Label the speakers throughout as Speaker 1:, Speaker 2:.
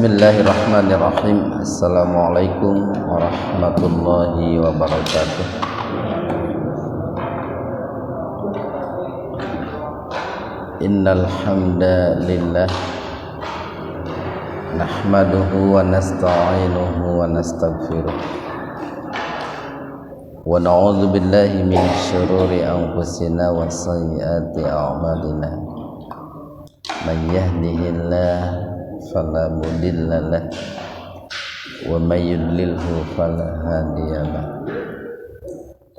Speaker 1: Bismillahirrahmanirrahim. Assalamualaikum warahmatullahi wabarakatuh. Innal hamdalillah nahmaduhu wa nasta'inuhu wa nastaghfiruh wa na'udzu billahi min syururi anfusina wa sayyiati a'malina. Man yahdihillahu fala mudilla lahu wa may yudlilhu fala hadiya lahu.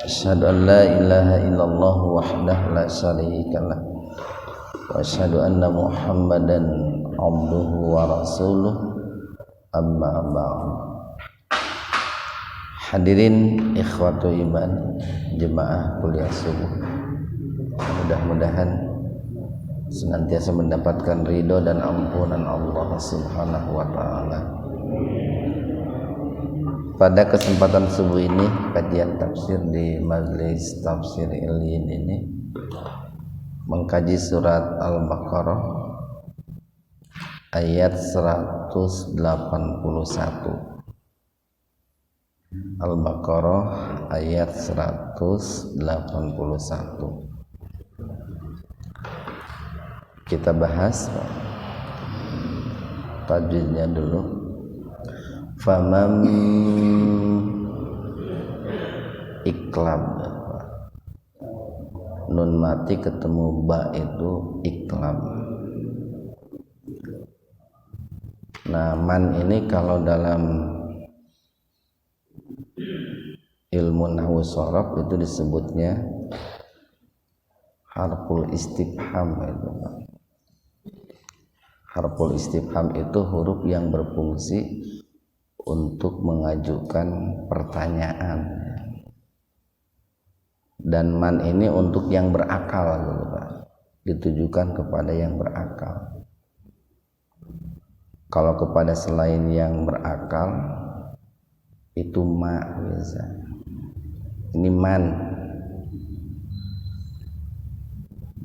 Speaker 1: Asyhadu an la ilaha illallah wahdahu la syarika lahu wa asyhadu anna Muhammadan abduhu wa rasuluh, amma ba'du. Hadirin ikhwatu iman jemaah kuliah subuh, mudah-mudahan senantiasa mendapatkan ridho dan ampunan Allah Subhanahu wa ta'ala. Pada kesempatan subuh ini, kajian tafsir di Majelis Tafsir Ilyin ini mengkaji surat Al-Baqarah ayat 181. Al-Baqarah ayat 181. Kita bahas tajwidnya dulu. Famam iklab, nun mati ketemu ba itu iklab. Nah, man ini kalau dalam ilmu nahwu sharaf itu disebutnya harful istifham itu. Harful istifham itu huruf yang berfungsi untuk mengajukan pertanyaan. Dan man ini untuk yang berakal gitu, Pak. Ditujukan kepada yang berakal. Kalau kepada selain yang berakal itu ma biasa. Ini man.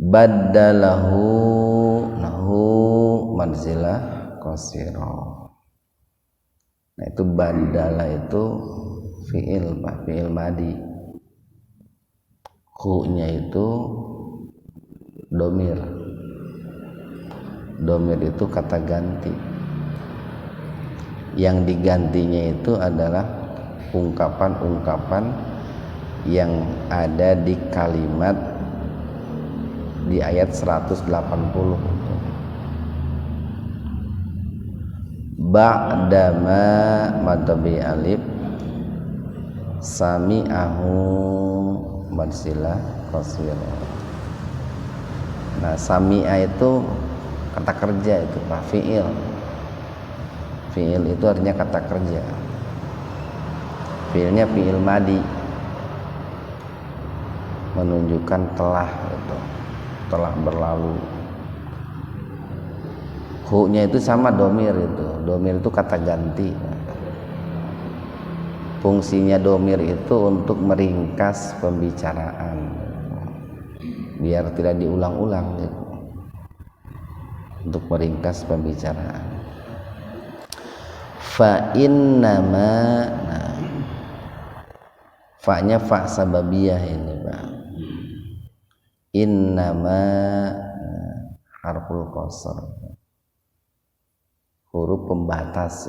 Speaker 1: Baddalahu nahu manzilah qasira. Nah, itu badala itu fi'il, Pak, fi'il madi. Hu-nya itu domir. Domir itu kata ganti. Yang digantinya itu adalah ungkapan-ungkapan yang ada di kalimat di ayat 180. Ba'dama matabi alif sami'ahu marsilah qasir. Nah, sami'a itu kata kerja itu, Pak, fi'il. Fi'il itu artinya kata kerja. Fi'ilnya fi'il madi, menunjukkan telah itu, telah berlalu. Hu-nya itu sama domir itu. Domir itu kata ganti. Fungsinya domir itu untuk meringkas pembicaraan, biar tidak diulang-ulang gitu. Untuk meringkas pembicaraan. Fa innama, nah, fa-nya fa sababiyah ini, Pak. Innama harful qasr, huruf pembatas.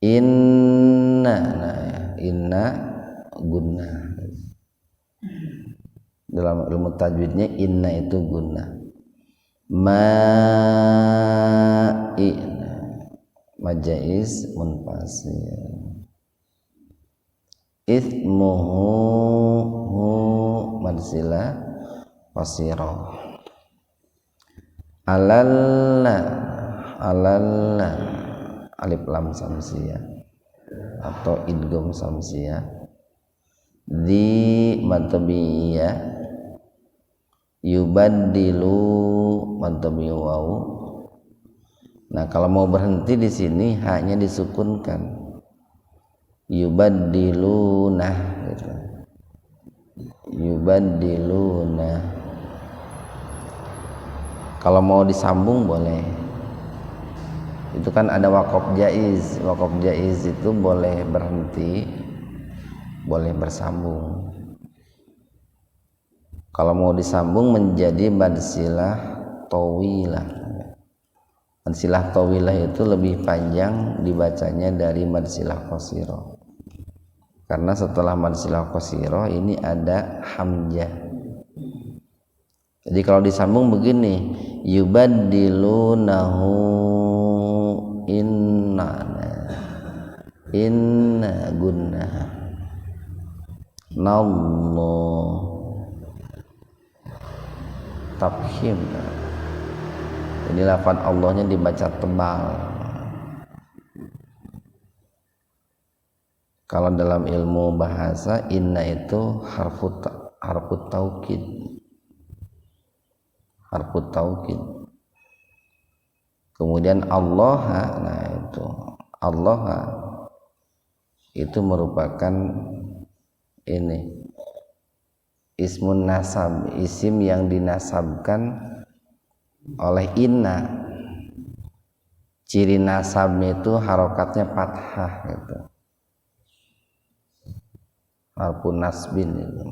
Speaker 1: Inna, nah, inna gunnah. Dalam ilmu tajwidnya inna itu gunnah. Ma'i, majais munfasil. Ithmuhu madsila qasira. Alalla, alalla alif lam samsiyah atau idgham samsiyah. Di matabiyah yubaddilu matabi waw. Nah, kalau mau berhenti di sini hanya disukunkan. Yubaddiluna gitu. Yubaddiluna. Kalau mau disambung boleh. Itu kan ada wakaf jaiz. Wakaf jaiz itu boleh berhenti, boleh bersambung. Kalau mau disambung menjadi madsilah tawilah. Madsilah tawilah itu lebih panjang dibacanya dari madsilah qasirah. Karena setelah madsilah qasirah ini ada hamzah. Jadi kalau disambung begini, yubaddilunahu inna gunnah nallo tafhim. Jadi lafaz Allahnya dibaca tebal. Kalau dalam ilmu bahasa inna itu harfu taukid. Harfu taukid. Kemudian Allah, nah itu Allah itu merupakan ini ismun nasab, isim yang dinasabkan oleh inna. Ciri nasabnya itu harokatnya fathah gitu. Harfun nasbin itu.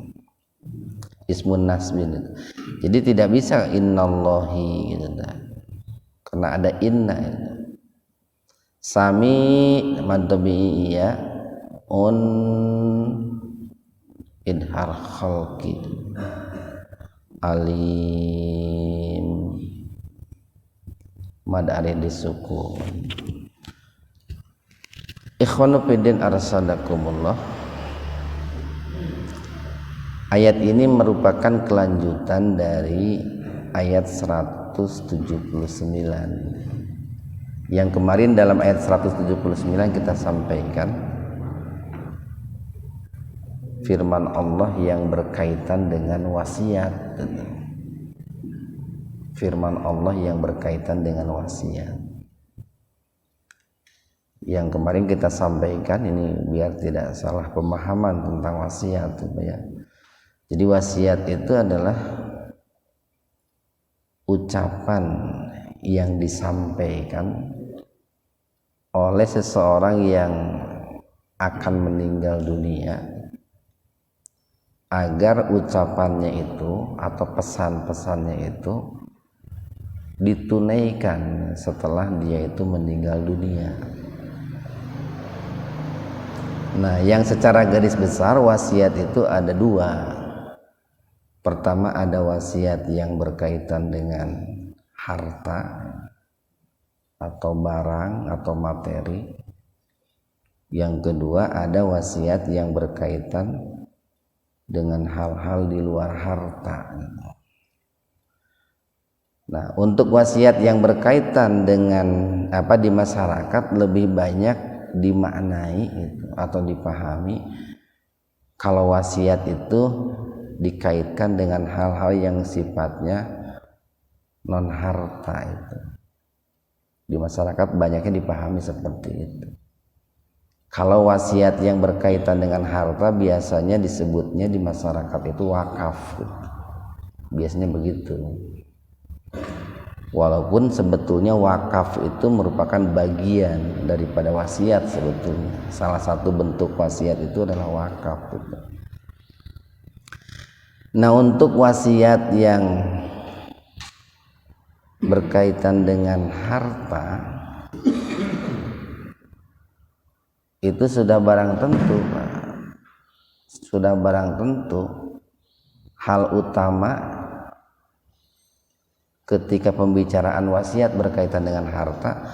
Speaker 1: Ismun nasbin itu. Jadi tidak bisa innallahi gitu dah. Karena ada inna itu. Sami madbi ya idhar khalqi alim mad ari disukun. Ikhwanu fiddin arsadakumullah. Ayat ini merupakan kelanjutan dari ayat 179. Yang kemarin dalam ayat 179 kita sampaikan firman Allah yang berkaitan dengan wasiat. Firman Allah yang berkaitan dengan wasiat. Yang kemarin kita sampaikan ini biar tidak salah pemahaman tentang wasiat ya. Jadi wasiat itu adalah ucapan yang disampaikan oleh seseorang yang akan meninggal dunia agar ucapannya itu atau pesan-pesannya itu ditunaikan setelah dia itu meninggal dunia. Nah, yang secara garis besar wasiat itu ada dua. Pertama ada wasiat yang berkaitan dengan harta atau barang atau materi. Yang kedua ada wasiat yang berkaitan dengan hal-hal di luar harta. Nah, untuk wasiat yang berkaitan dengan di masyarakat lebih banyak dimaknai atau dipahami kalau wasiat itu dikaitkan dengan hal-hal yang sifatnya non harta itu. Di masyarakat banyaknya dipahami seperti itu. Kalau wasiat yang berkaitan dengan harta biasanya disebutnya di masyarakat itu wakaf. Biasanya begitu. Walaupun sebetulnya wakaf itu merupakan bagian daripada wasiat sebetulnya. Salah satu bentuk wasiat itu adalah wakaf. Nah, untuk wasiat yang berkaitan dengan harta itu sudah barang tentu hal utama ketika pembicaraan wasiat berkaitan dengan harta,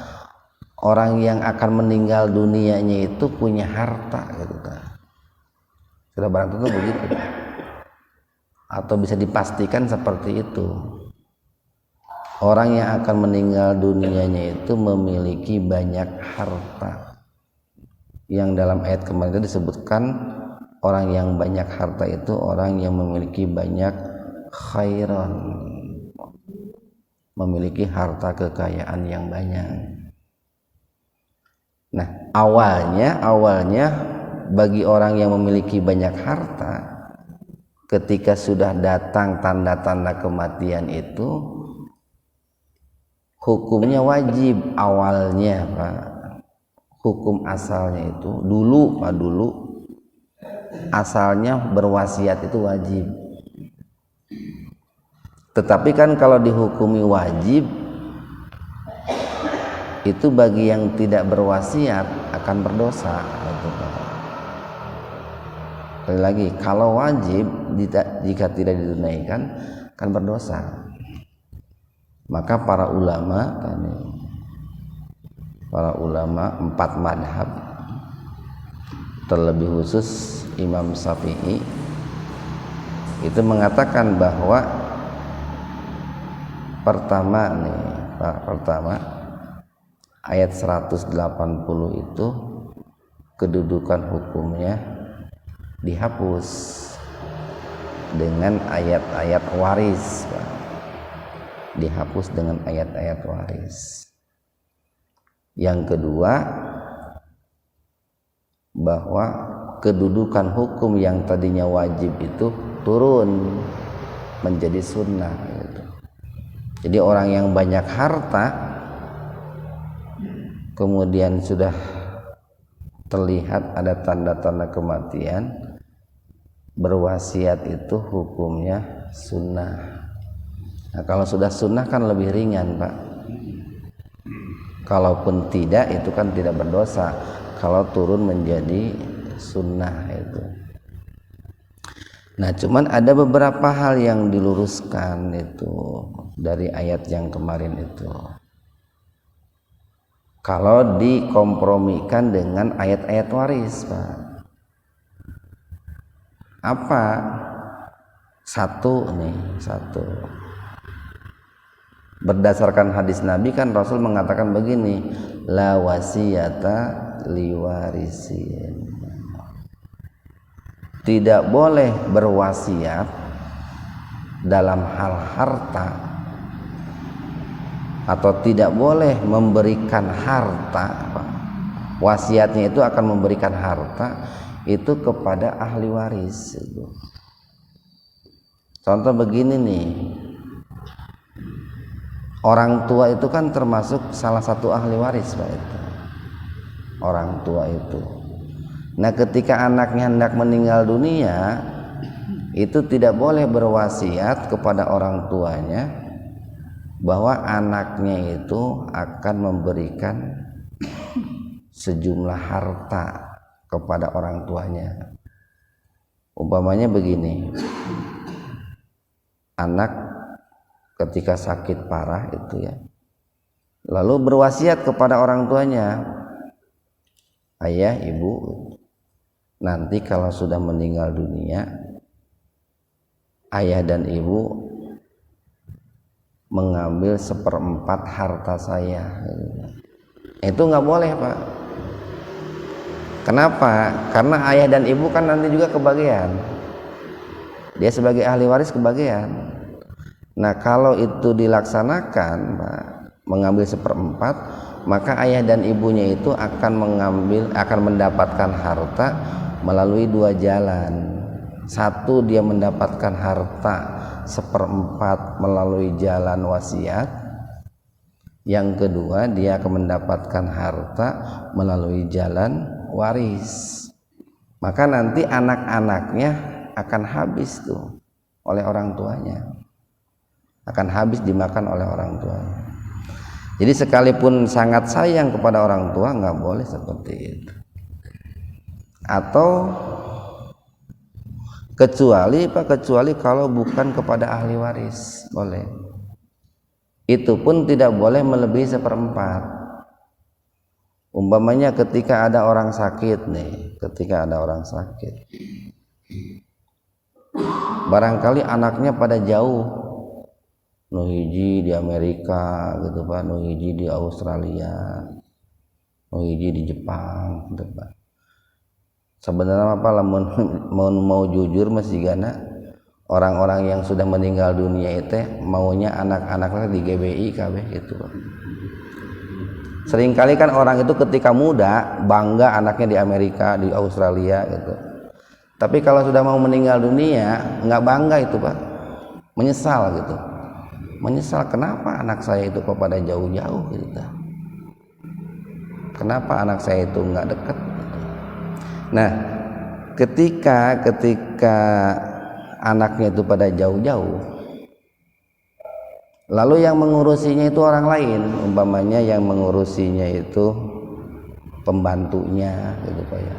Speaker 1: orang yang akan meninggal dunianya itu punya harta gitu kan. Sudah barang tentu begitu. Atau bisa dipastikan seperti itu. Orang yang akan meninggal dunianya itu memiliki banyak harta. Yang dalam ayat kemarin itu disebutkan orang yang banyak harta itu orang yang memiliki banyak khairan, memiliki harta kekayaan yang banyak. Nah, awalnya bagi orang yang memiliki banyak harta, ketika sudah datang tanda-tanda kematian itu hukumnya wajib awalnya Pak. Hukum asalnya itu dulu asalnya berwasiat itu wajib. Tetapi kan kalau dihukumi wajib itu bagi yang tidak berwasiat akan berdosa. Sekali lagi, kalau wajib jika tidak ditunaikan akan berdosa. Maka para ulama empat madhab, terlebih khusus Imam Syafi'i itu mengatakan bahwa pertama ayat 180 itu kedudukan hukumnya dihapus dengan ayat-ayat waris, Pak. Dihapus dengan ayat-ayat waris. Yang kedua, bahwa kedudukan hukum yang tadinya wajib itu turun menjadi sunnah gitu. Jadi orang yang banyak harta kemudian sudah terlihat ada tanda-tanda kematian, berwasiat itu hukumnya sunnah. Nah, kalau sudah sunnah kan lebih ringan, Pak. Kalaupun tidak, itu kan tidak berdosa kalau turun menjadi sunnah itu. Nah, cuman ada beberapa hal yang diluruskan itu dari ayat yang kemarin itu. Kalau dikompromikan dengan ayat-ayat waris, Pak. Apa? Satu. Berdasarkan hadis Nabi kan Rasul mengatakan begini, la wasiyata liwarisin. Tidak boleh berwasiat dalam hal harta, atau tidak boleh memberikan harta. Wasiatnya itu akan memberikan harta itu kepada ahli waris. Contoh begini nih, orang tua itu kan termasuk salah satu ahli waris, Pak. Itu orang tua itu. Nah, ketika anaknya hendak meninggal dunia, itu tidak boleh berwasiat kepada orang tuanya bahwa anaknya itu akan memberikan sejumlah harta kepada orang tuanya. Umpamanya begini, anak ketika sakit parah itu ya, lalu berwasiat kepada orang tuanya, ayah, ibu, nanti kalau sudah meninggal dunia, ayah dan ibu mengambil 1/4 harta saya. Itu nggak boleh, Pak. Kenapa? Karena ayah dan ibu kan nanti juga kebagian. Dia sebagai ahli waris kebagian. Nah, kalau itu dilaksanakan, Pak, mengambil 1/4, maka ayah dan ibunya itu akan mendapatkan harta melalui dua jalan. Satu, dia mendapatkan harta 1/4 melalui jalan wasiat. Yang kedua, dia akan mendapatkan harta melalui jalan waris. Maka nanti anak-anaknya akan habis tuh oleh orang tuanya, akan habis dimakan oleh orang tuanya. Jadi sekalipun sangat sayang kepada orang tua, nggak boleh seperti itu. Atau kecuali kalau bukan kepada ahli waris, boleh. Itu pun tidak boleh melebihi 1/4. Umpamanya ketika ada orang sakit nih, barangkali anaknya pada jauh, nuhiji di Amerika gitu, Pak, nuhiji di Australia, nuhiji di Jepang gitu, Pak. Sebenarnya apa, mau jujur masih gana orang-orang yang sudah meninggal dunia itu maunya anak-anaknya di GBI KB gitu, Pak. Seringkali kan orang itu ketika muda bangga anaknya di Amerika, di Australia gitu. Tapi kalau sudah mau meninggal dunia nggak bangga itu, Pak. Menyesal gitu. menyesal, kenapa anak saya itu kok pada jauh-jauh gitu, kenapa anak saya itu nggak dekat. Nah, ketika anaknya itu pada jauh-jauh, lalu yang mengurusinya itu orang lain, umpamanya yang mengurusinya itu pembantunya gitu Pak ya,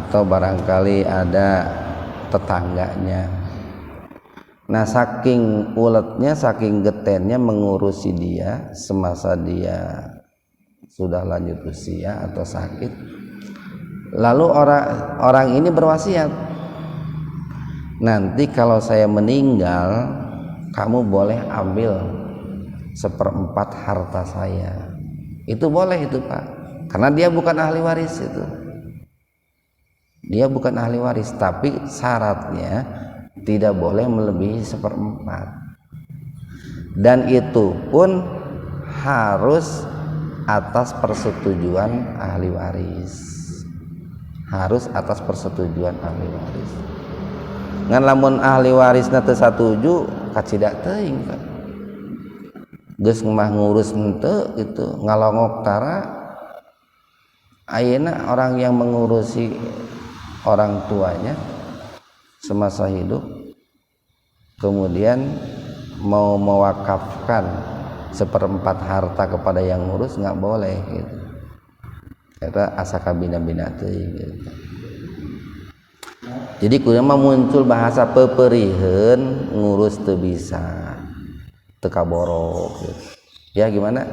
Speaker 1: atau barangkali ada tetangganya. Nah, saking uletnya, saking getennya mengurusi dia semasa dia sudah lanjut usia atau sakit, lalu orang ini berwasiat, nanti kalau saya meninggal kamu boleh ambil 1/4 harta saya. Itu boleh itu Pak, karena dia bukan ahli waris itu. Dia bukan ahli waris, tapi syaratnya tidak boleh melebihi 1/4. Dan itu pun harus atas persetujuan ahli waris. Harus atas persetujuan ahli waris. Ngan lamun ahli warisna teu satuju kacida teuing Pak. Geus mah ngurus henteu gitu, ngalongok tara. Ayeuna orang yang mengurusi orang tuanya semasa hidup kemudian mau mewakafkan 1/4 harta kepada yang ngurus, nggak boleh gitu. Eta asa kabina-bina teuing gitu. Jadi kumaha muncul bahasa peperieun ngurus teu bisa, teu kaborok gitu. Ya gimana?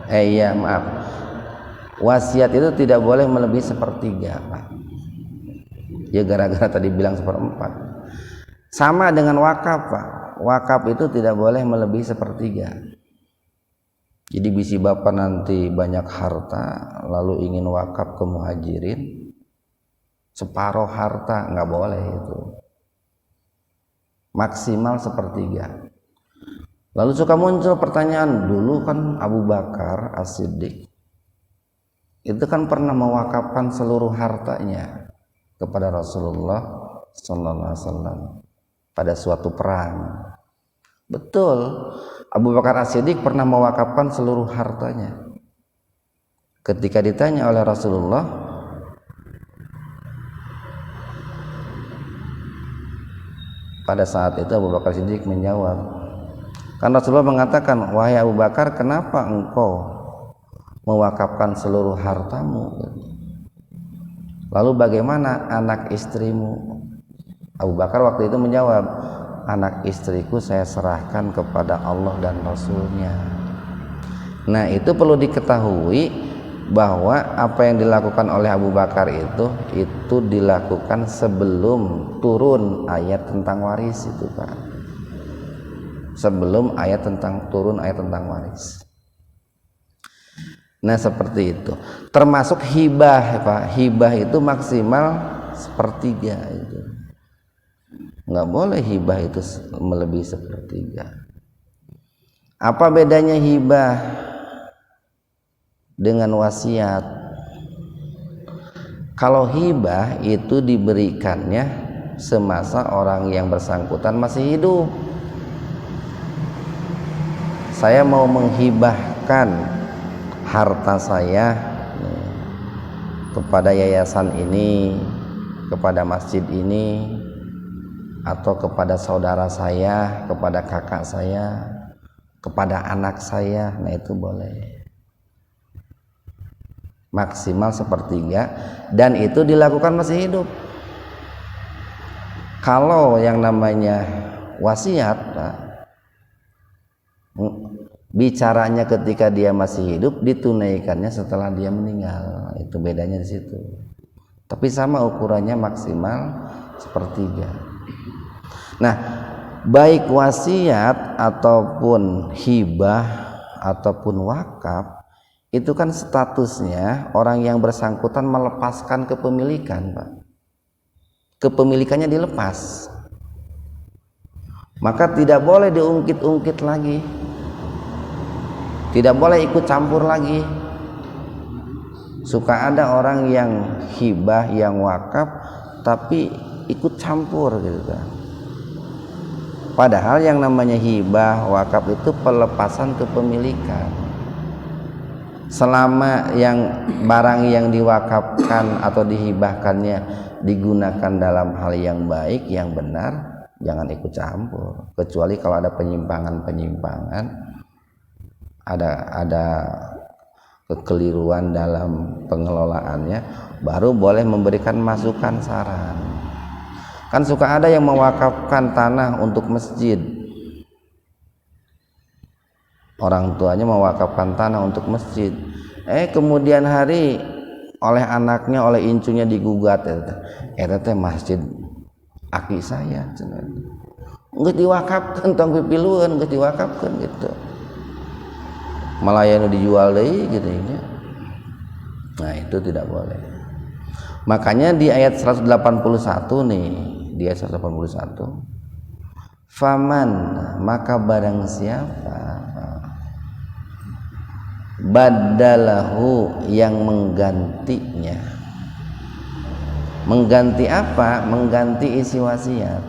Speaker 1: Iya maaf, wasiat itu tidak boleh melebihi 1/3 Pak. Ya gara-gara tadi bilang 1/4. Sama dengan wakaf Pak, wakaf itu tidak boleh melebihi 1/3. Jadi bisi bapak nanti banyak harta lalu ingin wakaf ke muhajirin, separuh harta nggak boleh itu, maksimal 1/3. Lalu suka muncul pertanyaan, dulu kan Abu Bakar As-Siddiq itu kan pernah mewakafkan seluruh hartanya kepada Rasulullah Sallallahu Alaihi Wasallam pada suatu perang. Betul, Abu Bakar As-Siddiq pernah mewakafkan seluruh hartanya. Ketika ditanya oleh Rasulullah, pada saat itu Abu Bakar As-Siddiq menjawab, kan Rasulullah mengatakan, wahai Abu Bakar, kenapa engkau mewakafkan seluruh hartamu? Lalu bagaimana anak istrimu? Abu Bakar waktu itu menjawab, anak istriku saya serahkan kepada Allah dan Rasulnya. Nah, itu perlu diketahui bahwa apa yang dilakukan oleh Abu Bakar itu dilakukan sebelum turun ayat tentang waris itu Pak. Sebelum turun ayat tentang waris. Nah, seperti itu. Termasuk hibah Pak. Hibah itu maksimal 1/3 itu. Nggak boleh hibah itu melebihi 1/3. Apa bedanya hibah dengan wasiat? Kalau hibah itu diberikannya semasa orang yang bersangkutan masih hidup. Saya mau menghibahkan harta saya kepada yayasan ini, kepada masjid ini, atau kepada saudara saya, kepada kakak saya, kepada anak saya. Nah, itu boleh maksimal 1/3 dan itu dilakukan masih hidup. Kalau yang namanya wasiat Pak, bicaranya ketika dia masih hidup, ditunaikannya setelah dia meninggal. Itu bedanya di situ. Tapi sama ukurannya maksimal 1/3. Nah, baik wasiat ataupun hibah ataupun wakaf itu kan statusnya orang yang bersangkutan melepaskan kepemilikan Pak. Kepemilikannya dilepas. Maka tidak boleh diungkit-ungkit lagi, tidak boleh ikut campur lagi. Suka ada orang yang hibah, yang wakaf, tapi ikut campur gitu kan. Padahal yang namanya hibah, wakaf itu pelepasan kepemilikan. Selama yang barang yang diwakafkan atau dihibahkannya digunakan dalam hal yang baik, yang benar, jangan ikut campur. Kecuali kalau ada penyimpangan, ada kekeliruan dalam pengelolaannya, baru boleh memberikan masukan, saran. Kan suka ada yang mewakafkan tanah untuk masjid, orang tuanya mewakafkan tanah untuk masjid, kemudian hari oleh anaknya, oleh incunya digugat, eta teh masjid aki saya, nggak diwakafkan, tong pipiluan nggak diwakafkan gitu, malah yang dijual deh gitu ya. Nah itu tidak boleh. Makanya di ayat 181 nih, di ayat 181, faman, maka barang siapa badalahu, yang menggantinya. Mengganti apa? Mengganti isi wasiat.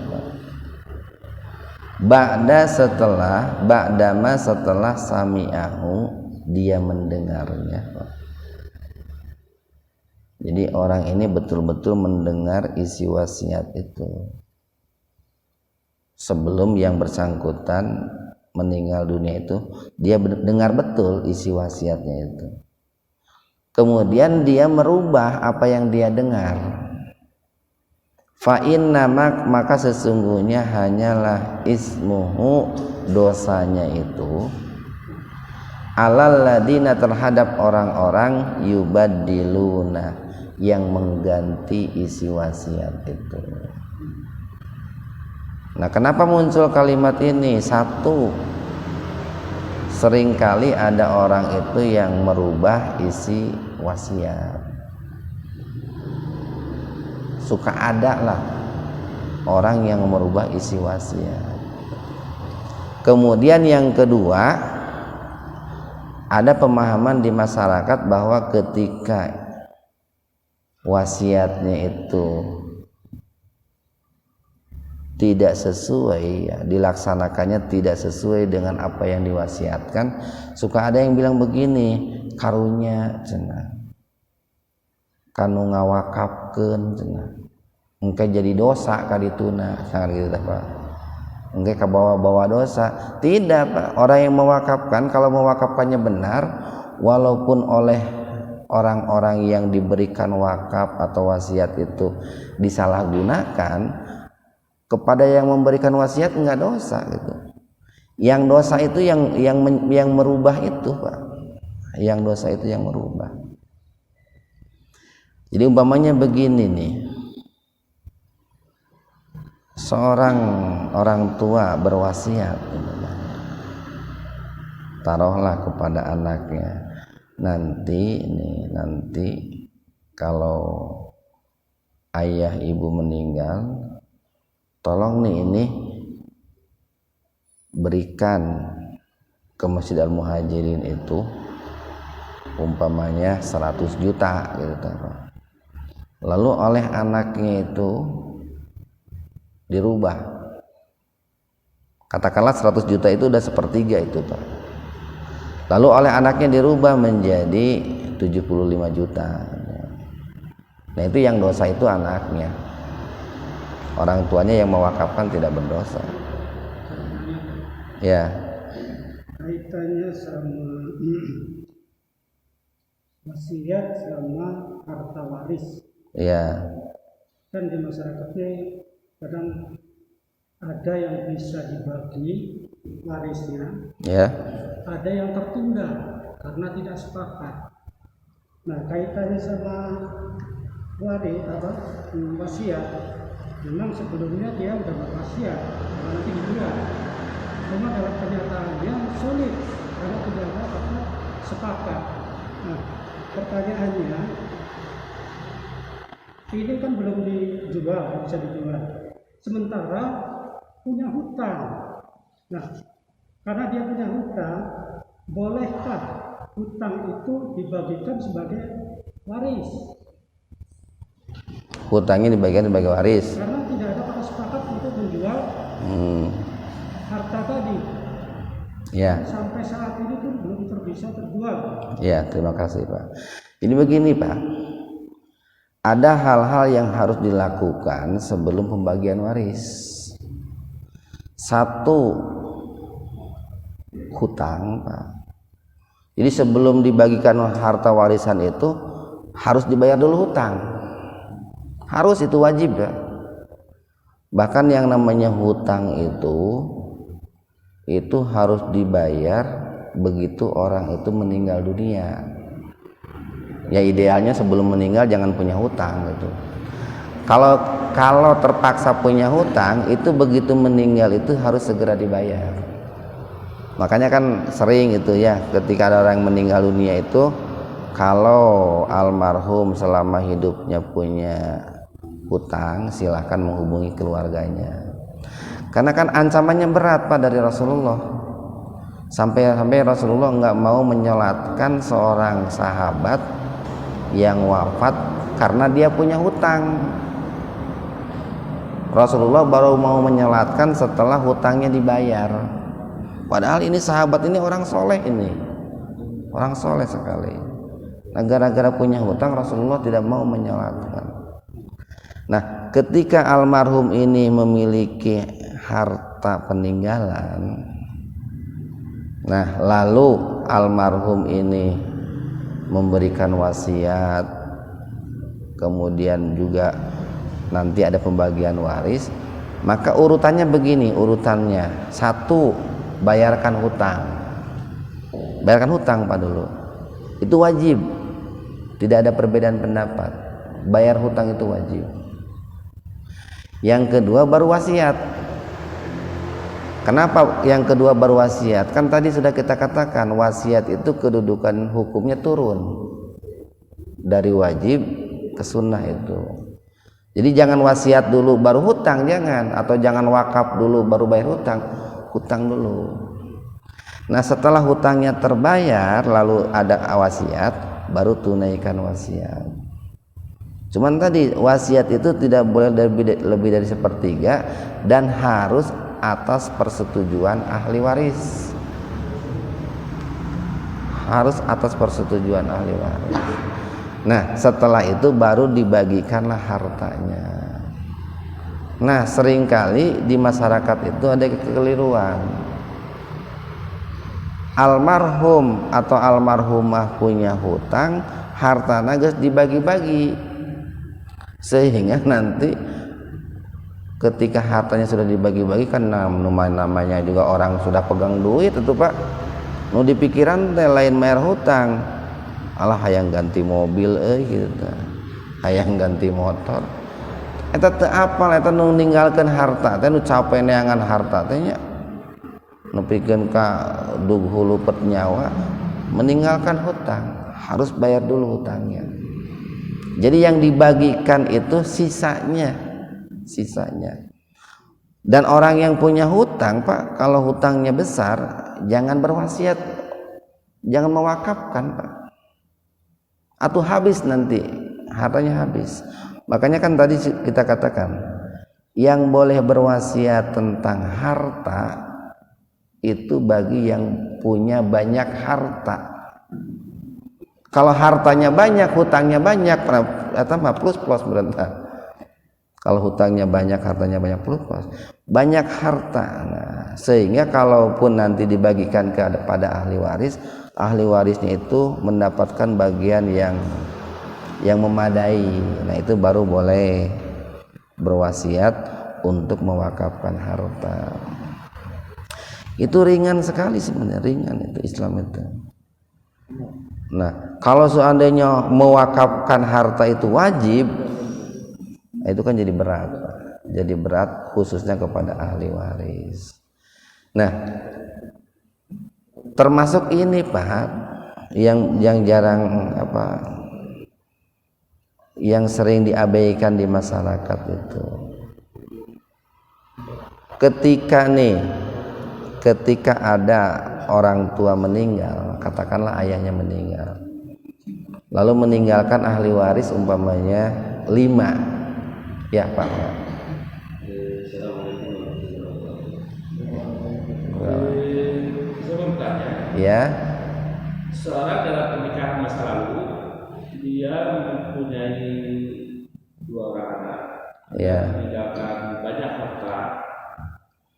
Speaker 1: Ba'dama setelah sami'ahu, dia mendengarnya. Jadi orang ini betul-betul mendengar isi wasiat itu sebelum yang bersangkutan meninggal dunia, itu dia dengar betul isi wasiatnya itu. Kemudian dia merubah apa yang dia dengar. Fa inna, maka sesungguhnya hanyalah ismuhu, dosanya itu, alal ladina, terhadap orang-orang, yubaddiluna, yang mengganti isi wasiat itu. Nah, kenapa muncul kalimat ini? Satu, seringkali ada orang itu yang merubah isi wasiat. Suka ada lah orang yang merubah isi wasiat. Kemudian yang kedua, ada pemahaman di masyarakat bahwa ketika wasiatnya itu tidak sesuai, ya, dilaksanakannya tidak sesuai dengan apa yang diwasiatkan, suka ada yang bilang begini, karunya cenah kanu ngawakafkeun cenah engke jadi dosa ka dituna, sangat gitu Pak, engke kabawa-bawa dosa. Tidak Pak, orang yang mewakafkan, kalau mewakafkannya benar, walaupun oleh orang-orang yang diberikan wakaf atau wasiat itu disalahgunakan, kepada yang memberikan wasiat enggak dosa gitu. Yang dosa itu yang merubah itu Pak. Yang dosa itu yang merubah. Jadi umpamanya begini nih, seorang orang tua berwasiat, taruhlah kepada anaknya, nanti kalau ayah ibu meninggal, tolong nih ini berikan ke Masjid Al-Muhajirin itu umpamanya 100 juta gitu. Lalu oleh anaknya itu dirubah, katakanlah 100 juta itu udah sepertiga itu Pak, lalu oleh anaknya dirubah menjadi 75 juta. Nah itu yang dosa itu anaknya, orang tuanya yang mewakafkan tidak berdosa. Ya,
Speaker 2: kaitannya sama wasiat sama harta waris.
Speaker 1: ya,
Speaker 2: Kan di masyarakatnya kadang ada yang bisa dibagi warisnya,
Speaker 1: ya,
Speaker 2: ada yang tertunda karena tidak sepakat. Nah kaitannya sama wasiat, memang sebelumnya dia udah berwasiat nanti juga, cuma dalam kenyataannya sulit karena tidak ada sepakat. Nah pertanyaannya, ini kan belum dijual, bisa dijual, sementara punya hutang. Nah karena dia punya hutang, bolehkah hutang itu dibagikan sebagai waris.
Speaker 1: Hutangnya dibagikan sebagai waris.
Speaker 2: Karena tidak ada kata sepakat untuk menjual harta tadi.
Speaker 1: Ya.
Speaker 2: Sampai saat ini pun belum bisa terjual.
Speaker 1: Ya, terima kasih Pak. Ini begini Pak, ada hal-hal yang harus dilakukan sebelum pembagian waris. Satu, hutang Pak. Jadi sebelum dibagikan harta warisan itu harus dibayar dulu hutang. Harus, itu wajib ya. Bahkan yang namanya hutang itu harus dibayar begitu orang itu meninggal dunia. Ya idealnya sebelum meninggal jangan punya hutang gitu. Kalau terpaksa punya hutang itu begitu meninggal itu harus segera dibayar. Makanya kan sering itu ya, ketika ada orang meninggal dunia itu, kalau almarhum selama hidupnya punya hutang, silahkan menghubungi keluarganya. Karena kan ancamannya berat Pak dari Rasulullah. Sampai Rasulullah nggak mau menyolatkan seorang sahabat yang wafat karena dia punya hutang. Rasulullah baru mau menyolatkan setelah hutangnya dibayar. Padahal ini sahabat ini orang soleh ini, orang soleh sekali. Nah, gara-gara punya hutang Rasulullah tidak mau menyolatkan. Nah, ketika almarhum ini memiliki harta peninggalan, nah lalu almarhum ini memberikan wasiat, kemudian juga nanti ada pembagian waris, maka urutannya begini, urutannya satu, bayarkan hutang. Bayarkan hutang Pak dulu, itu wajib, tidak ada perbedaan pendapat, bayar hutang itu wajib. Yang kedua baru wasiat. Kenapa yang kedua baru wasiat? Kan tadi sudah kita katakan wasiat itu kedudukan hukumnya turun dari wajib ke sunnah itu. Jadi jangan wasiat dulu baru hutang, jangan, atau jangan wakaf dulu baru bayar hutang. Hutang dulu. Nah, setelah hutangnya terbayar lalu ada wasiat, baru tunaikan wasiat. Cuman tadi wasiat itu tidak boleh lebih dari sepertiga dan harus atas persetujuan ahli waris. Harus atas persetujuan ahli waris. Nah, setelah itu baru dibagikanlah hartanya. Nah, seringkali di masyarakat itu ada kekeliruan. Almarhum atau almarhumah punya hutang, hartanya geus dibagi-bagi. Sehingga nanti ketika hartanya sudah dibagi-bagi kan namanya juga orang sudah pegang duit itu Pak, nu dipikiran teh lain bayar hutang, alah hayang ganti mobil gitu, hayang ganti motor, eta teu apal, eta nu ninggalkeun harta teh nu capek neangan harta teh nya, nu pikeun ka dug hulu pet nyawa, meninggalkan hutang, harus bayar dulu hutangnya. Jadi yang dibagikan itu sisanya. Dan orang yang punya hutang Pak, kalau hutangnya besar jangan berwasiat, jangan mewakafkan Pak, atau habis nanti hartanya habis. Makanya kan tadi kita katakan yang boleh berwasiat tentang harta itu bagi yang punya banyak harta. Kalau hartanya banyak, hutangnya banyak, atau plus berentah. Kalau hutangnya banyak, hartanya banyak, plus banyak harta. Nah, sehingga kalaupun nanti dibagikan kepada ahli warisnya itu mendapatkan bagian yang memadai. Nah, itu baru boleh berwasiat untuk mewakafkan harta. Itu ringan sekali sebenarnya, ringan itu Islam itu. Nah, kalau seandainya mewakafkan harta itu wajib, itu kan jadi berat khususnya kepada ahli waris. Nah, termasuk ini Pak, yang jarang yang sering diabaikan di masyarakat itu, ketika ada orang tua meninggal, katakanlah ayahnya meninggal, lalu meninggalkan ahli waris umpamanya 5, ya Pak.
Speaker 3: Saya mau bertanya,
Speaker 1: Ya,
Speaker 3: seorang dalam pernikahan masa lalu dia mempunyai 2 orang anak,
Speaker 1: ya,
Speaker 3: meninggalkan banyak harta.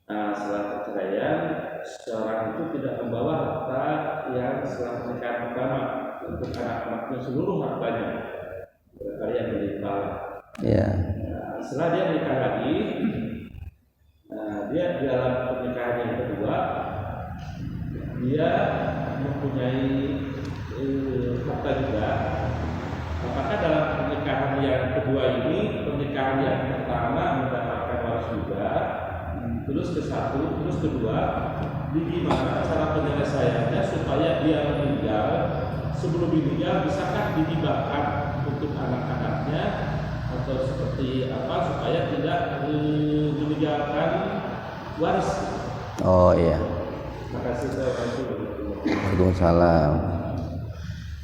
Speaker 3: Nah, setelah perceraian, seorang itu tidak membawa harta yang setelah pernikahan pertama untuk anak-anaknya seluruh hartanya, barangkali yang berlimpah.
Speaker 1: ya,
Speaker 3: Nah, setelah dia menikah lagi, dia di dalam pernikahan yang kedua dia mempunyai harta juga. Apakah dalam pernikahan yang kedua ini pernikahan yang pertama mendapatkan waris juga, terus ke satu, terus kedua, bagaimana cara penyelesaiannya supaya dia meninggal sebelum meninggal bisakah dihibahkan untuk anak-anaknya atau seperti apa supaya tidak meninggalkan waris?
Speaker 1: oh iya.
Speaker 3: Terima kasih.
Speaker 1: Waalaikumsalam.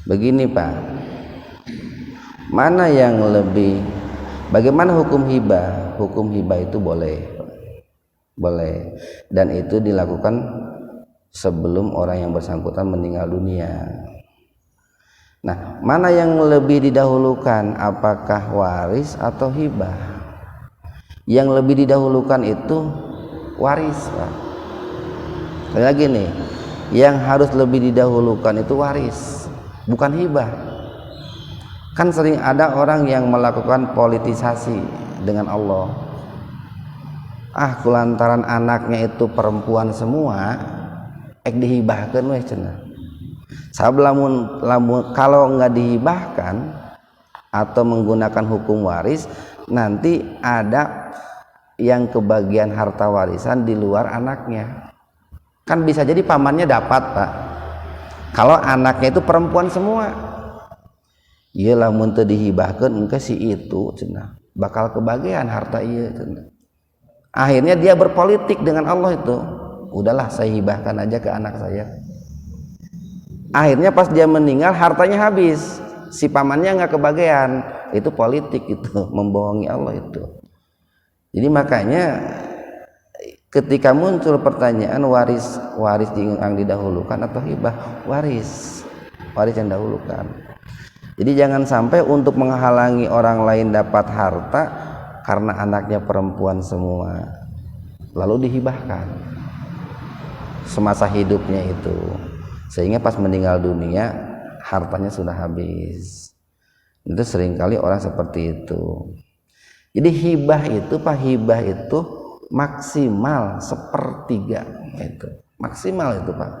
Speaker 1: Begini Pak, mana yang lebih, bagaimana hukum hibah? Hukum hibah itu boleh, dan itu dilakukan sebelum orang yang bersangkutan meninggal dunia. Nah, mana yang lebih didahulukan, apakah waris atau hibah? Yang lebih didahulukan itu waris Pak. Sekali lagi nih, yang harus lebih didahulukan itu waris, bukan hibah. Kan sering ada orang yang melakukan politisasi dengan Allah. Kulantaran anaknya itu perempuan semua, dihibahkan weh cenah. Sablamun kalau nggak dihibahkan atau menggunakan hukum waris, nanti ada yang kebagian harta warisan di luar anaknya. Kan bisa jadi pamannya dapat Pak, kalau anaknya itu perempuan semua. Iyalah mun teu dihibahkeun engke si itu cenah bakal kebagian harta ieu cenah. Akhirnya dia berpolitik dengan Allah itu. Udahlah saya hibahkan aja ke anak saya. Akhirnya pas dia meninggal hartanya habis, si pamannya nggak kebagian. Itu politik itu, membohongi Allah itu. Jadi makanya ketika muncul pertanyaan waris yang didahulukan atau hibah, waris yang dahulukan. Jadi jangan sampai untuk menghalangi orang lain dapat harta karena anaknya perempuan semua lalu dihibahkan semasa hidupnya itu, sehingga pas meninggal dunia hartanya sudah habis. Itu seringkali orang seperti itu. Jadi hibah itu maksimal 1/3 itu maksimal itu Pak.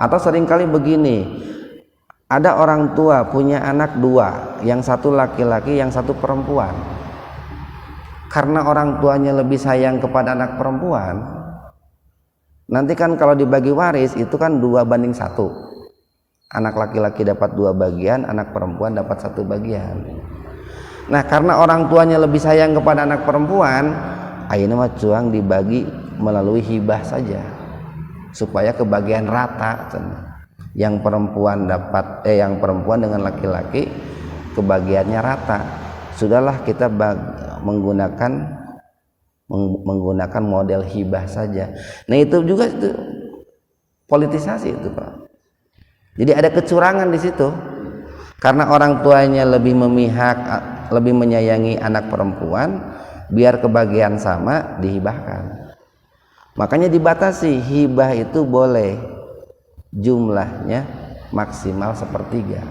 Speaker 1: Atau seringkali begini, ada orang tua punya anak 2, yang satu laki-laki yang satu perempuan. Karena orang tuanya lebih sayang kepada anak perempuan, nanti kan kalau dibagi waris itu kan 2/1. Anak laki-laki dapat 2 bagian, anak perempuan dapat 1 bagian. Nah, karena orang tuanya lebih sayang kepada anak perempuan, ayeuna mah cuang dibagi melalui hibah saja supaya kebagian rata. Yang perempuan dengan laki-laki kebagiannya rata. Sudahlah kita menggunakan model hibah saja. Nah, itu juga itu politisasi itu Pak. Jadi ada kecurangan di situ. Karena orang tuanya lebih memihak, lebih menyayangi anak perempuan, biar kebagian sama dihibahkan. Makanya dibatasi, hibah itu boleh jumlahnya maksimal 1/3.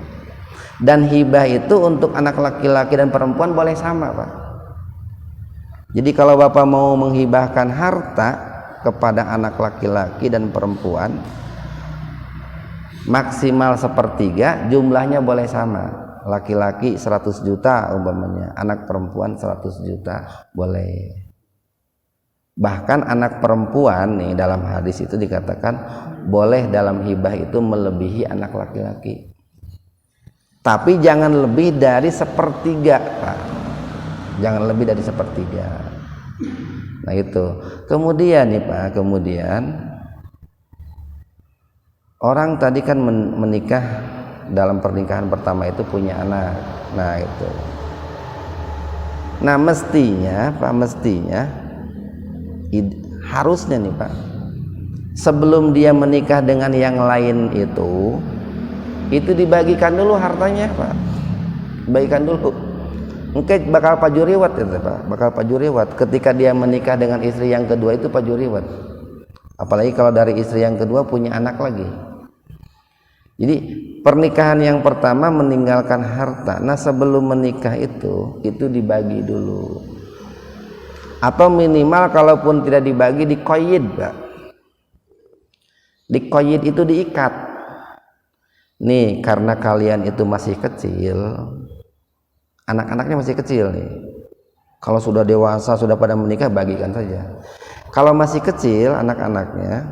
Speaker 1: Dan hibah itu untuk anak laki-laki dan perempuan boleh sama Pak. Jadi kalau Bapak mau menghibahkan harta kepada anak laki-laki dan perempuan maksimal 1/3, jumlahnya boleh sama. Laki-laki 100 juta umpamanya, anak perempuan 100 juta boleh. Bahkan anak perempuan nih dalam hadis itu dikatakan boleh dalam hibah itu melebihi anak laki-laki. Tapi jangan lebih dari 1/3 Pak. Jangan lebih dari 1/3. Nah itu. Kemudian nih Pak, orang tadi kan menikah dalam pernikahan pertama itu punya anak. Nah itu. Nah mestinya Pak, harusnya nih Pak, sebelum dia menikah dengan yang lain itu dibagikan dulu hartanya Pak, bagikan dulu. Mungkin bakal pajuriwat itu Pak, bakal pajuriwat ketika dia menikah dengan istri yang kedua itu pajuriwat. Apalagi kalau dari istri yang kedua punya anak lagi. Jadi pernikahan yang pertama meninggalkan harta. Nah sebelum menikah itu dibagi dulu. Atau minimal kalaupun tidak dibagi dikoyid Pak. Dikoyid itu diikat. Nih karena kalian itu masih kecil, anak-anaknya masih kecil nih. Kalau sudah dewasa, sudah pada menikah, bagikan saja. Kalau masih kecil anak-anaknya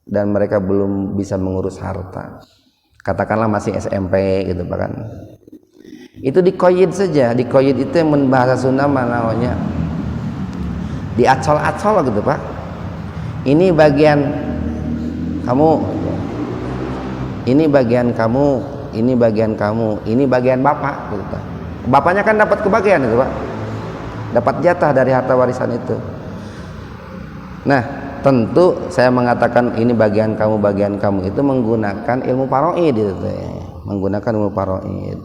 Speaker 1: dan mereka belum bisa mengurus harta, katakanlah masih SMP gitu Pak kan, itu dikoyid saja. Dikoyid itu yang bahasa Sunda namanya diacol-acol gitu Pak. Ini bagian kamu, ini bagian kamu, ini bagian kamu, ini bagian bapak gitu Pak. Bapaknya kan dapat kebagian itu Pak, dapat jatah dari harta warisan itu. Nah tentu saya mengatakan ini bagian kamu itu menggunakan ilmu paroid itu menggunakan ilmu paroid.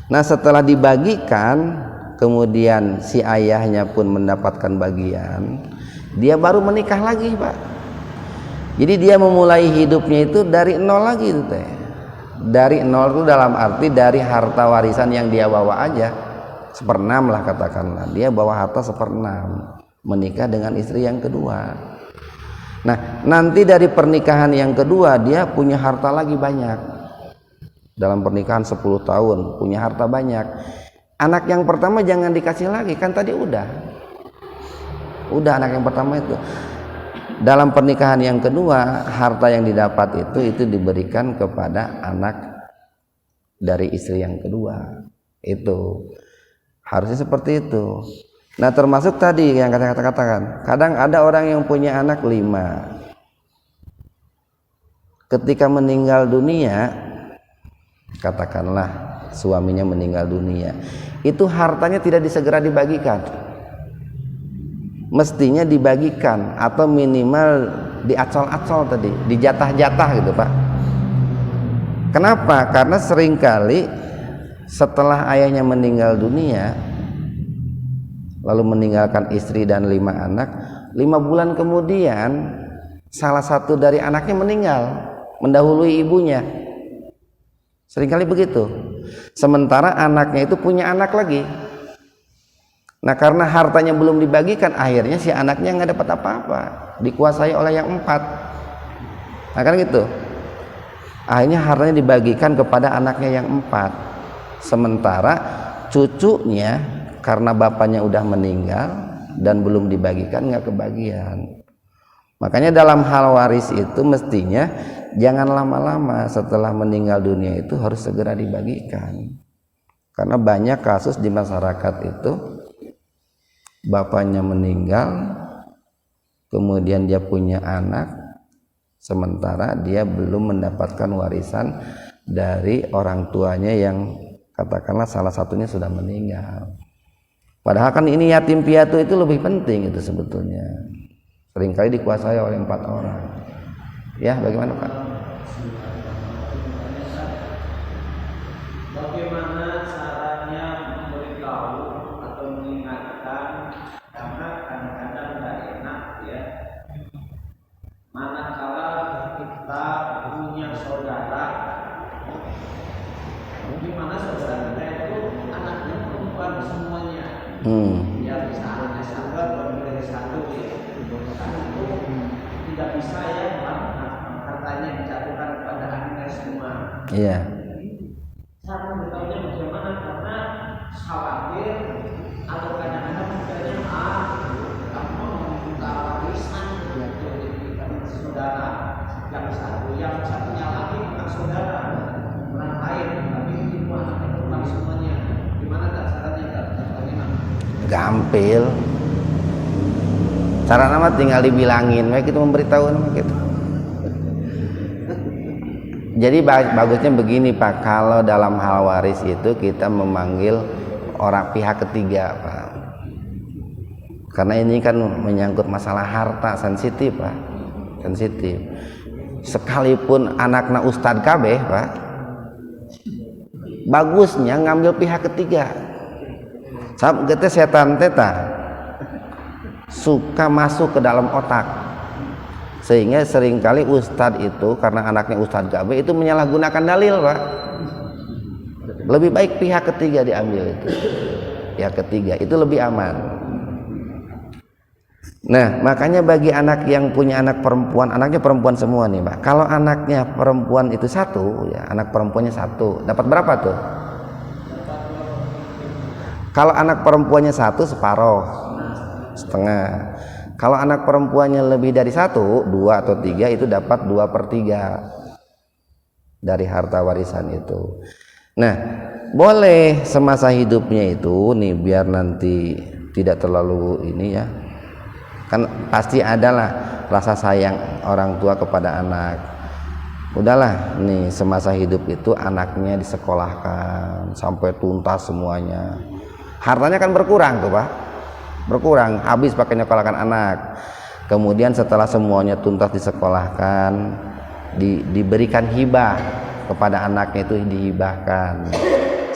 Speaker 1: Nah setelah dibagikan, kemudian si ayahnya pun mendapatkan bagian, dia baru menikah lagi Pak. Jadi dia memulai hidupnya itu dari nol lagi itu teh. Dari nol itu dalam arti dari harta warisan yang dia bawa aja 1/6 lah katakanlah, dia bawa harta 1/6, menikah dengan istri yang kedua. Nah nanti dari pernikahan yang kedua dia punya harta lagi banyak. Dalam pernikahan 10 tahun punya harta banyak. Anak yang pertama jangan dikasih lagi, kan tadi udah anak yang pertama itu. Dalam pernikahan yang kedua harta yang didapat itu diberikan kepada anak dari istri yang kedua. Itu harusnya seperti itu. Nah termasuk tadi yang kata-katakan, kadang ada orang yang punya anak 5, ketika meninggal dunia, katakanlah suaminya meninggal dunia, itu hartanya tidak disegera dibagikan, mestinya dibagikan atau minimal diacol-acol tadi, dijatah-jatah gitu Pak. Kenapa? Karena seringkali setelah ayahnya meninggal dunia lalu meninggalkan istri dan 5 anak, 5 bulan kemudian salah satu dari anaknya meninggal mendahului ibunya. Seringkali begitu. Sementara anaknya itu punya anak lagi. Nah karena hartanya belum dibagikan, akhirnya si anaknya nggak dapat apa-apa, dikuasai oleh yang 4. Nah kan gitu. Akhirnya hartanya dibagikan kepada anaknya yang 4. Sementara cucunya karena bapaknya udah meninggal dan belum dibagikan, nggak kebagian. Makanya dalam hal waris itu mestinya jangan lama-lama, setelah meninggal dunia itu harus segera dibagikan. Karena banyak kasus di masyarakat itu bapaknya meninggal, kemudian dia punya anak, sementara dia belum mendapatkan warisan dari orang tuanya yang katakanlah salah satunya sudah meninggal. Padahal kan ini yatim piatu itu lebih penting itu sebetulnya. Seringkali dikuasai oleh 4 orang. Ya, bagaimana Pak?
Speaker 4: Bagaimana caranya memberitahu atau mengingatkan, karena kadang-kadang tidak enak ya, manakala kita punya saudara, di mana saudara kita itu anaknya perempuan semuanya. Ya bisa anaknya satu atau lebih dari satu ya. Karena itu tidak bisa ya hartanya dijatuhkan kepada anaknya semua.
Speaker 1: Iya.
Speaker 4: Cara memberitahunya bagaimana? Karena khawatir atau kadang-kadang mikirnya kamu meminta warisan jadi saudara yang satu, yang satunya lagi bukan saudara, orang lain, tapi itu anaknya bukan semuanya. Gimana caranya?
Speaker 1: Gampil. Cara nama tinggal dibilangin, kita memberitahu nama kita. Jadi bagusnya begini Pak, kalau dalam hal waris itu kita memanggil orang pihak ketiga Pak, karena ini kan menyangkut masalah harta, sensitif Pak, sensitif. Sekalipun anaknya Ustadz kabeh Pak, bagusnya ngambil pihak ketiga. Sabab kita setan teta suka masuk ke dalam otak, sehingga seringkali Ustadz itu karena anaknya Ustadz kabeh itu menyalahgunakan dalil Pak. Lebih baik pihak ketiga diambil itu, pihak ketiga itu lebih aman. Nah, makanya bagi anak yang punya anak perempuan, anaknya perempuan semua nih Pak, kalau anaknya perempuan itu satu, ya anak perempuannya satu, dapat berapa tuh? Kalau anak perempuannya satu, separoh, setengah. Kalau anak perempuannya lebih dari satu, 2 atau 3, itu dapat 2/3 dari harta warisan itu. Nah, boleh semasa hidupnya itu nih, biar nanti tidak terlalu ini ya, kan pasti adalah rasa sayang orang tua kepada anak. Udahlah nih, semasa hidup itu anaknya disekolahkan sampai tuntas semuanya, hartanya kan berkurang tuh Pak, berkurang, habis pakai nyekolahkan anak. Kemudian setelah semuanya tuntas disekolahkan, diberikan hibah kepada anaknya, itu dihibahkan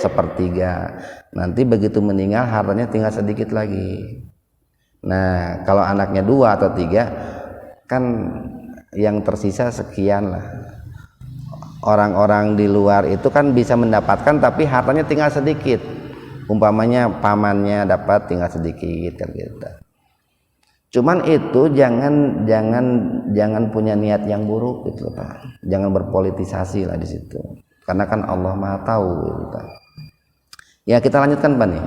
Speaker 1: 1/3. Nanti begitu meninggal hartanya tinggal sedikit lagi. Nah, kalau anaknya 2 atau 3, kan yang tersisa sekian lah. Orang-orang di luar itu kan bisa mendapatkan, tapi hartanya tinggal sedikit. Umpamanya pamannya dapat, tinggal sedikit kan gitu. Cuman itu jangan punya niat yang buruk gitu Pak. Jangan berpolitisasi lah di situ. Karena kan Allah Maha tahu gitu Pak. Ya, kita lanjutkan Pak nih.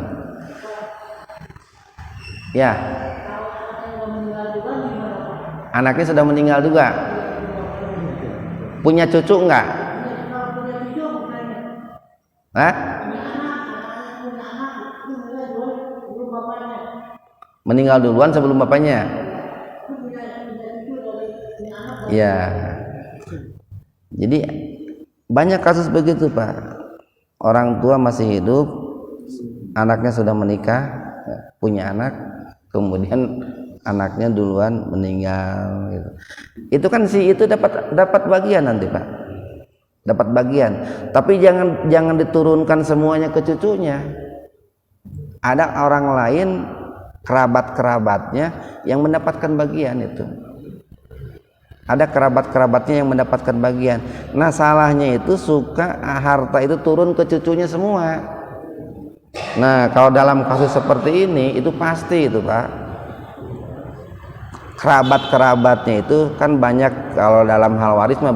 Speaker 1: Ya. Anaknya sudah meninggal juga. Punya cucu enggak? Hah? Meninggal duluan sebelum bapaknya. Ya. Jadi banyak kasus begitu Pak. Orang tua masih hidup, anaknya sudah menikah, punya anak, kemudian anaknya duluan meninggal gitu. Itu kan si itu dapat bagian nanti Pak. Dapat bagian. Tapi jangan diturunkan semuanya ke cucunya. Ada orang lain, kerabat-kerabatnya yang mendapatkan bagian itu. Ada kerabat-kerabatnya yang mendapatkan bagian. Nah, salahnya itu suka harta itu turun ke cucunya semua. Nah, kalau dalam kasus seperti ini itu pasti itu Pak, kerabat-kerabatnya itu kan banyak. Kalau dalam hal waris mah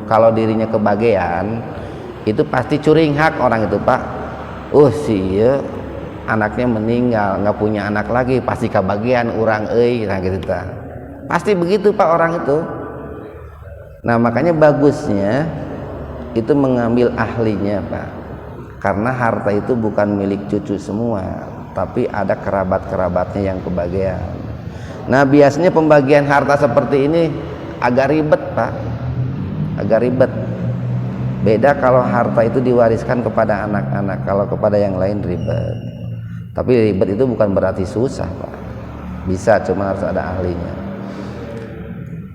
Speaker 1: kalau dirinya kebagian itu pasti curing hak orang itu Pak. Sih anaknya meninggal, nggak punya anak lagi, pasti kebagian urang nah gitu ta. Pasti begitu Pak orang itu. Nah, makanya bagusnya itu mengambil ahlinya Pak, karena harta itu bukan milik cucu semua, tapi ada kerabat-kerabatnya yang kebagian. Nah, biasanya pembagian harta seperti ini agak ribet Pak, agak ribet. Beda kalau harta itu diwariskan kepada anak-anak, kalau kepada yang lain ribet. Tapi ribet itu bukan berarti susah Pak, bisa, cuma harus ada ahlinya.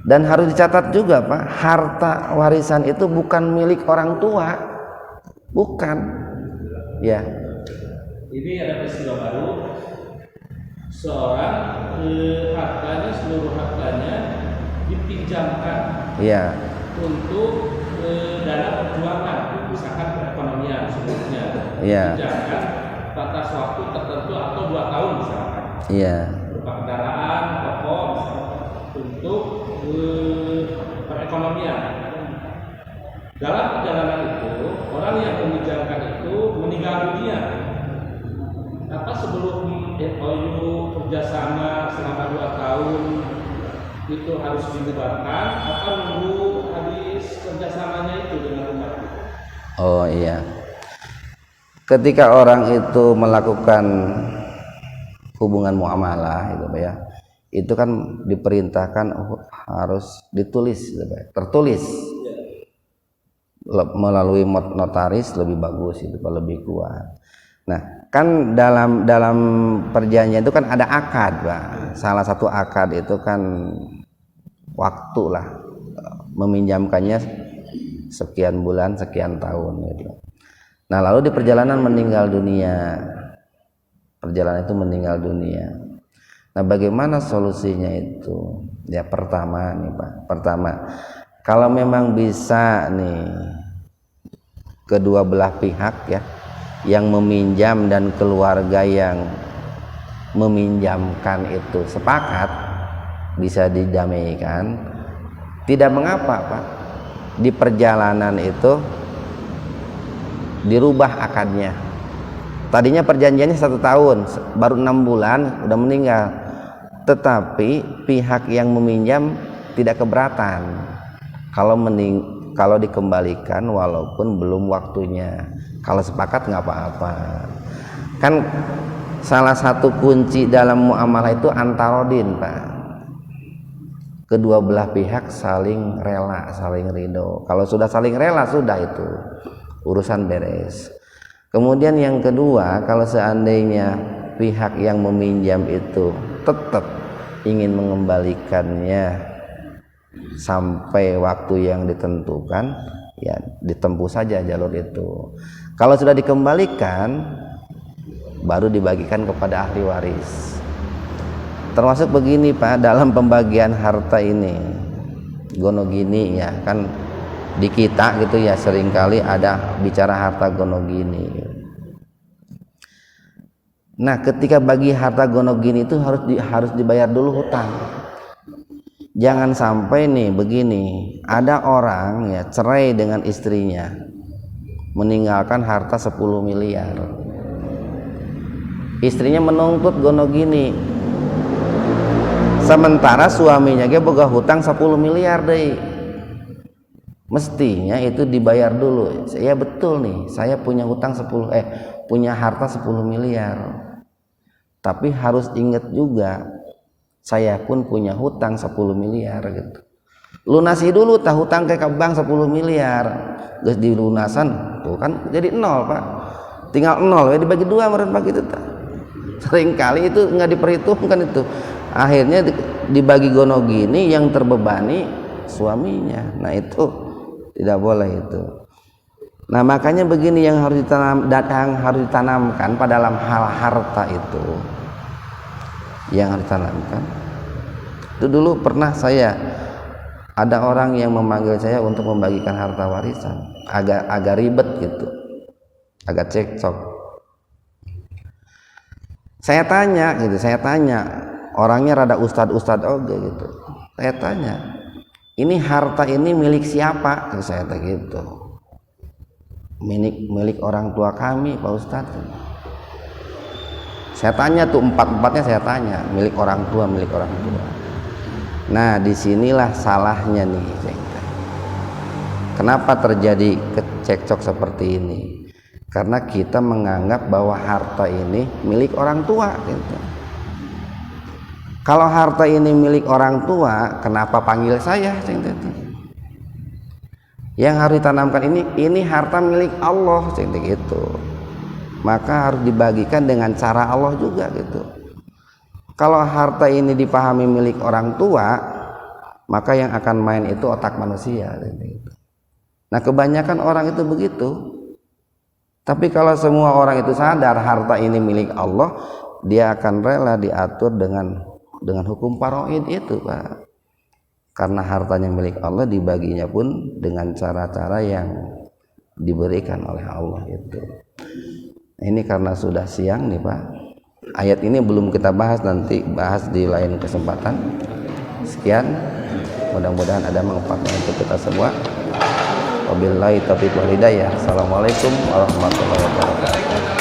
Speaker 1: Dan harus dicatat juga Pak, harta warisan itu bukan milik orang tua, bukan ya.
Speaker 3: Ini ada peristiwa baru, seorang hartanya, seluruh hartanya dipinjamkan
Speaker 1: Ya.
Speaker 3: untuk dana perjuangan, misalkan perekonomian sebelumnya.
Speaker 1: Ya.
Speaker 3: Dipinjamkan batas waktu tertentu atau 2 tahun misalkan.
Speaker 1: Iya.
Speaker 3: Berupa kendaraan, toko untuk perekonomian. Dalam perjalanan itu, orang yang meminjamkan itu meninggal dunia. Apa sebelum MOU kerjasama selama 2 tahun itu harus dibubarkan, apa nunggu habis kerjasamanya itu dengan umat?
Speaker 1: Oh iya. Ketika orang itu melakukan hubungan muamalah itu Pak ya, itu kan diperintahkan harus ditulis gitu Pak, tertulis. melalui notaris lebih bagus, itu lebih kuat. Nah, kan dalam perjanjian itu kan ada akad, Pak. Salah satu akad itu kan waktu lah, meminjamkannya sekian bulan, sekian tahun gitu. Nah, lalu di perjalanan meninggal dunia. Perjalanan itu meninggal dunia. Nah, bagaimana solusinya itu? Ya, pertama nih, Pak. Pertama, kalau memang bisa nih kedua belah pihak ya, yang meminjam dan keluarga yang meminjamkan itu sepakat, bisa didamaikan, tidak mengapa, Pak. Di perjalanan itu dirubah akadnya. Tadinya perjanjiannya 1 tahun, baru 6 bulan udah meninggal. Tetapi pihak yang meminjam tidak keberatan kalau dikembalikan walaupun belum waktunya. Kalau sepakat nggak apa-apa. Kan salah satu kunci dalam muamalah itu antarodin, Pak. Kedua belah pihak saling rela, saling ridho. Kalau sudah saling rela, sudah itu urusan beres. Kemudian yang kedua, kalau seandainya pihak yang meminjam itu tetap ingin mengembalikannya sampai waktu yang ditentukan, ya ditempuh saja jalur itu. Kalau sudah dikembalikan, baru dibagikan kepada ahli waris. Termasuk begini, Pak, dalam pembagian harta ini, gonogini ya kan, di kita gitu ya seringkali ada bicara harta gonogini. Nah, ketika bagi harta gonogini itu harus dibayar dulu hutang. Jangan sampai nih begini, ada orang ya cerai dengan istrinya, meninggalkan harta 10 miliar. Istrinya menuntut gonogini, sementara suaminya ge boga hutang 10 miliar deh. Mestinya itu dibayar dulu. Ya betul nih, saya punya hutang punya harta 10 miliar. Tapi harus ingat juga, saya pun punya hutang 10 miliar gitu. Lunasi dulu tah hutang ke bank 10 miliar. Geus dilunasan tuh kan jadi 0, Pak. Tinggal 0 ya dibagi 2 meureun Pak gitu tah. Seringkali itu enggak diperhitungkan itu. Akhirnya dibagi gonogini, yang terbebani suaminya. Nah, itu tidak boleh itu. Nah, makanya begini yang harus ditanamkan pada dalam hal harta itu. Yang harus ditanamkan. Itu dulu pernah ada orang yang memanggil saya untuk membagikan harta warisan. Agak ribet gitu. Agak cekcok. Saya tanya, orangnya rada ustad oge gitu. Saya tanya, ini harta ini milik siapa? Saya tanya gitu. Milik orang tua kami, Pak Ustadz. Saya tanya tuh empat-empatnya, saya tanya milik orang tua. Nah, disinilah salahnya nih. Kenapa terjadi cekcok seperti ini? Karena kita menganggap bahwa harta ini milik orang tua gitu. Kalau harta ini milik orang tua, kenapa panggil saya? Yang harus ditanamkan ini harta milik Allah gitu. Maka harus dibagikan dengan cara Allah juga gitu. Kalau harta ini dipahami milik orang tua, maka yang akan main itu otak manusia gitu. Nah, kebanyakan orang itu begitu. Tapi kalau semua orang itu sadar harta ini milik Allah, dia akan rela diatur dengan hukum faraid itu, Pak. Karena hartanya milik Allah, dibaginya pun dengan cara-cara yang diberikan oleh Allah itu. Ini karena sudah siang nih, Pak. Ayat ini belum kita bahas, nanti bahas di lain kesempatan. Sekian, mudah-mudahan ada manfaatnya untuk kita semua. Wabillahi taufiq wal hidayah. Assalamualaikum warahmatullahi wabarakatuh.